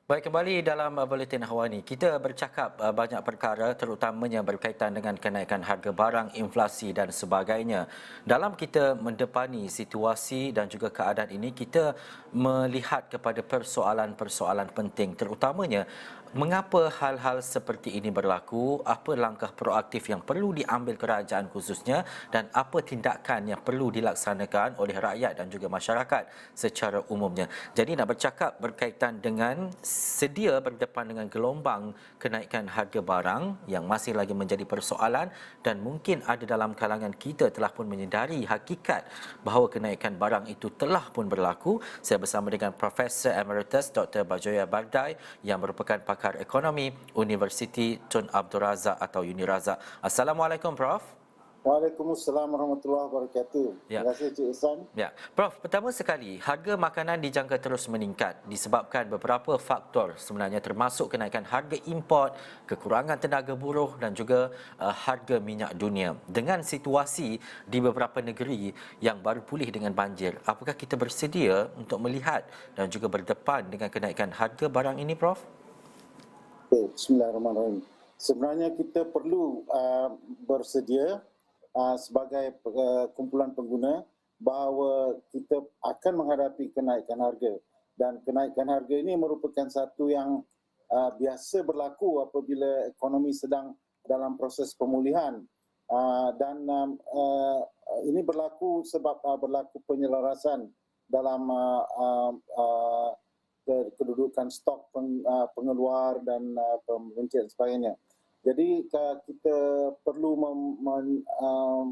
Baik, kembali dalam Buletin Hawani. Kita bercakap banyak perkara terutamanya berkaitan dengan kenaikan harga barang, inflasi dan sebagainya. Dalam kita mendepani situasi dan juga keadaan ini, kita melihat kepada persoalan-persoalan penting terutamanya mengapa hal-hal seperti ini berlaku, apa langkah proaktif yang perlu diambil kerajaan khususnya dan apa tindakan yang perlu dilaksanakan oleh rakyat dan juga masyarakat secara umumnya. Jadi nak bercakap berkaitan dengan sedia berdepan dengan gelombang kenaikan harga barang yang masih lagi menjadi persoalan dan mungkin ada dalam kalangan kita telah pun menyedari hakikat bahawa kenaikan barang itu telah pun berlaku. Saya bersama dengan Profesor Emeritus Dr. Bajoya Bardai yang merupakan pakar ekonomi Universiti Tun Abdul Razak atau Unirazak. Assalamualaikum Prof. Waalaikumsalam warahmatullahi wabarakatuh. Ya. Terima kasih Cik Ihsan. Ya, Prof, pertama sekali, harga makanan dijangka terus meningkat disebabkan beberapa faktor sebenarnya termasuk kenaikan harga import, kekurangan tenaga buruh dan juga harga minyak dunia. Dengan situasi di beberapa negeri yang baru pulih dengan banjir, apakah kita bersedia untuk melihat dan juga berdepan dengan kenaikan harga barang ini, Prof? Okay, bismillahirrahmanirrahim. Sebenarnya kita perlu bersedia sebagai kumpulan pengguna bahawa kita akan menghadapi kenaikan harga, dan kenaikan harga ini merupakan satu yang biasa berlaku apabila ekonomi sedang dalam proses pemulihan, dan ini berlaku sebab berlaku penyelarasan dalam kedudukan stok pengeluar dan pembencian sebagainya. Jadi kita perlu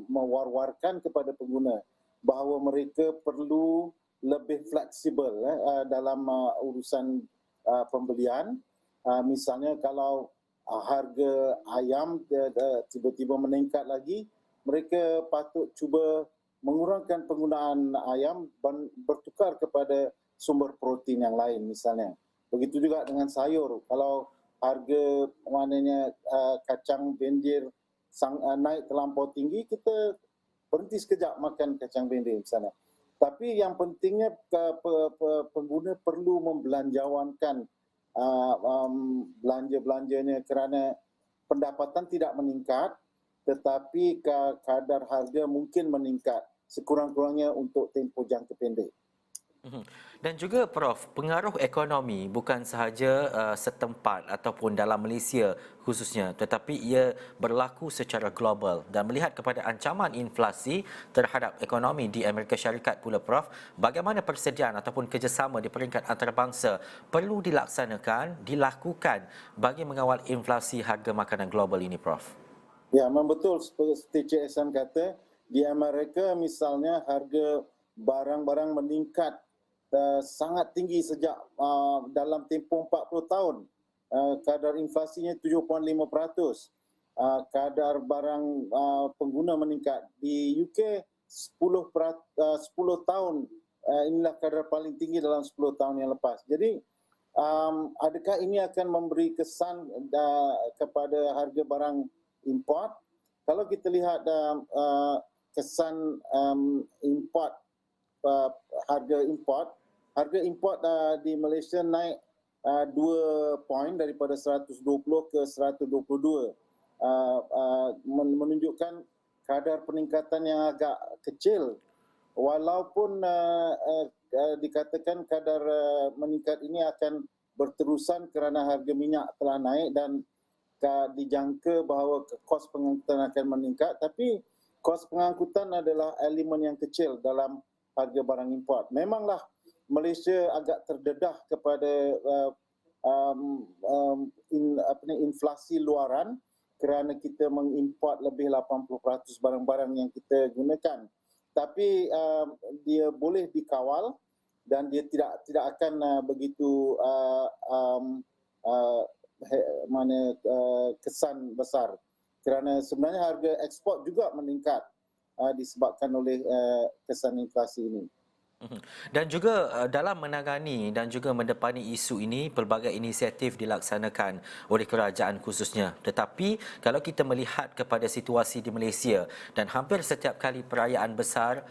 mewar-warkan kepada pengguna bahawa mereka perlu lebih fleksibel dalam urusan pembelian. Misalnya kalau harga ayam tiba-tiba meningkat lagi, mereka patut cuba mengurangkan penggunaan ayam dan bertukar kepada sumber protein yang lain misalnya. Begitu juga dengan sayur. Kalau harga maknanya kacang bendir naik terlampau tinggi, kita berhenti sekejap makan kacang bendir misalnya. Tapi yang pentingnya pengguna perlu membelanjawankan belanja-belanjanya kerana pendapatan tidak meningkat, tetapi kadar harga mungkin meningkat sekurang-kurangnya untuk tempoh jangka pendek. Dan juga Prof, pengaruh ekonomi bukan sahaja setempat ataupun dalam Malaysia khususnya, tetapi ia berlaku secara global. Dan melihat kepada ancaman inflasi terhadap ekonomi di Amerika Syarikat pula Prof, bagaimana persediaan ataupun kerjasama di peringkat antarabangsa perlu dilakukan bagi mengawal inflasi harga makanan global ini Prof? Ya, memang betul seperti Cik Ihsan kata, di Amerika misalnya harga barang-barang meningkat sangat tinggi sejak dalam tempoh 40 tahun. Kadar inflasinya 7.5%. Kadar barang pengguna meningkat. Di UK 10 tahun, inilah kadar paling tinggi dalam 10 tahun yang lepas. Jadi adakah ini akan memberi kesan kepada harga barang import? Kalau kita lihat kesan import, harga import di Malaysia naik 2 poin daripada 120 ke 122, menunjukkan kadar peningkatan yang agak kecil. Walaupun dikatakan kadar meningkat ini akan berterusan kerana harga minyak telah naik dan dijangka bahawa kos pengangkutan akan meningkat, tapi kos pengangkutan adalah elemen yang kecil dalam harga barang import. Memanglah Malaysia agak terdedah kepada inflasi luaran kerana kita mengimport lebih 80% barang-barang yang kita gunakan. Tapi dia boleh dikawal dan dia tidak akan begitu kesan besar, kerana sebenarnya harga ekspor juga meningkat disebabkan oleh kesan inflasi ini. Mhm. Dan juga dalam menangani dan juga mendepani isu ini, pelbagai inisiatif dilaksanakan oleh kerajaan khususnya. Tetapi kalau kita melihat kepada situasi di Malaysia dan hampir setiap kali perayaan besar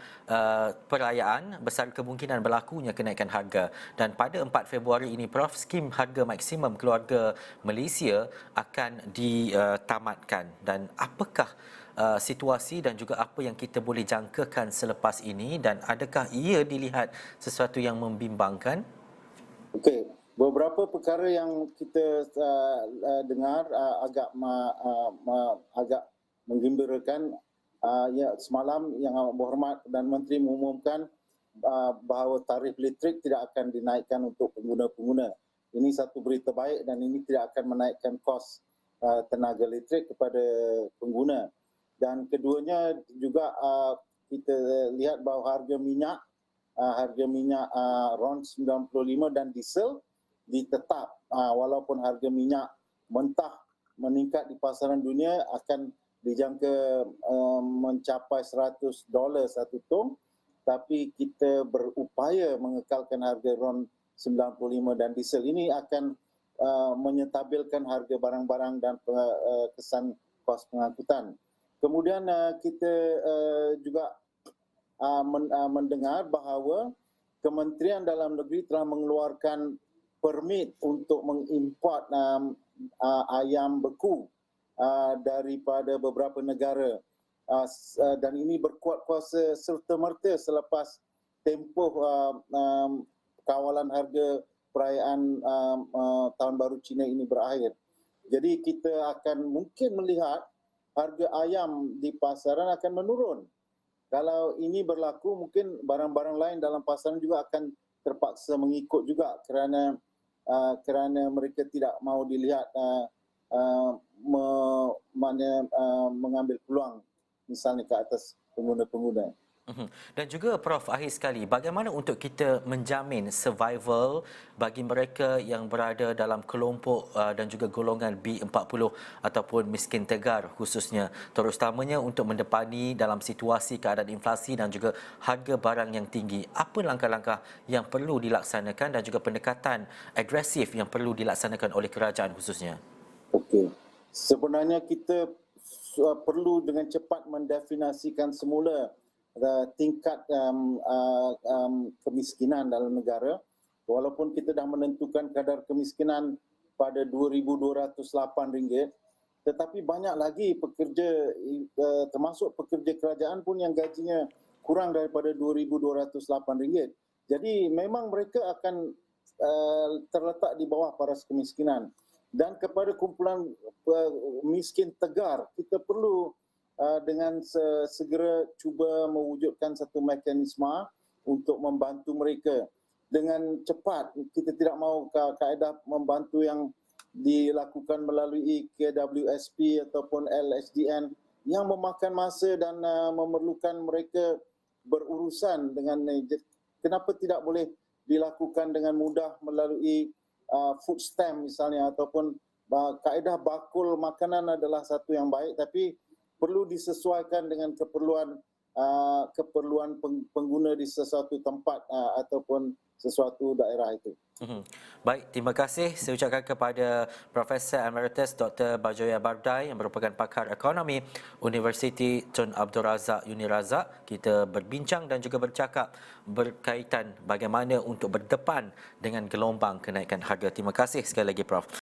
kemungkinan berlakunya kenaikan harga. Dan pada 4 Februari ini, Prof, skim harga maksimum keluarga Malaysia akan ditamatkan. Dan apakah situasi dan juga apa yang kita boleh jangkakan selepas ini, dan adakah ia dilihat sesuatu yang membimbangkan? Okey, beberapa perkara yang kita dengar agak menggembirakan. Ya, semalam Yang Amat Berhormat dan Menteri mengumumkan bahawa tarif listrik tidak akan dinaikkan untuk pengguna-pengguna. Ini satu berita baik dan ini tidak akan menaikkan kos tenaga listrik kepada pengguna. Dan keduanya juga kita lihat bahawa harga minyak RON 95 dan diesel ditetap, walaupun harga minyak mentah meningkat di pasaran dunia akan dijangka mencapai $100 satu tong, tapi kita berupaya mengekalkan harga RON 95 dan diesel ini akan menyetabilkan harga barang-barang dan kesan kos pengangkutan. Kemudian kita juga mendengar bahawa Kementerian Dalam Negeri telah mengeluarkan permit untuk mengimport ayam beku daripada beberapa negara, dan ini berkuat kuasa serta-merta selepas tempoh kawalan harga perayaan Tahun Baru Cina ini berakhir. Jadi kita akan mungkin melihat harga ayam di pasaran akan menurun. Kalau ini berlaku, mungkin barang-barang lain dalam pasaran juga akan terpaksa mengikut juga kerana mereka tidak mahu dilihat mengambil peluang misalnya ke atas pengguna-pengguna. Dan juga Prof, akhir sekali, bagaimana untuk kita menjamin survival bagi mereka yang berada dalam kelompok dan juga golongan B40 ataupun miskin tegar khususnya, terutamanya untuk mendepani dalam situasi keadaan inflasi dan juga harga barang yang tinggi. Apa langkah-langkah yang perlu dilaksanakan dan juga pendekatan agresif yang perlu dilaksanakan oleh kerajaan khususnya? Okey. Sebenarnya kita perlu dengan cepat mendefinisikan semula tingkat kemiskinan dalam negara. Walaupun kita dah menentukan kadar kemiskinan pada RM2,208, tetapi banyak lagi pekerja, termasuk pekerja kerajaan pun yang gajinya kurang daripada RM2,208. Jadi memang mereka akan terletak di bawah paras kemiskinan. Dan kepada kumpulan miskin tegar, kita perlu dengan segera cuba mewujudkan satu mekanisme untuk membantu mereka dengan cepat. Kita tidak mahu kaedah membantu yang dilakukan melalui KWSP ataupun LHDN yang memakan masa dan memerlukan mereka berurusan dengan. Kenapa tidak boleh dilakukan dengan mudah melalui food stamp misalnya, ataupun kaedah bakul makanan adalah satu yang baik, tapi perlu disesuaikan dengan keperluan pengguna di sesuatu tempat ataupun sesuatu daerah itu. Baik, terima kasih saya ucapkan kepada Profesor Emeritus Dr. Bajoya Bardai yang merupakan pakar ekonomi Universiti Tun Abdul Razak Uni Razak. Kita berbincang dan juga bercakap berkaitan bagaimana untuk berdepan dengan gelombang kenaikan harga. Terima kasih sekali lagi, Prof.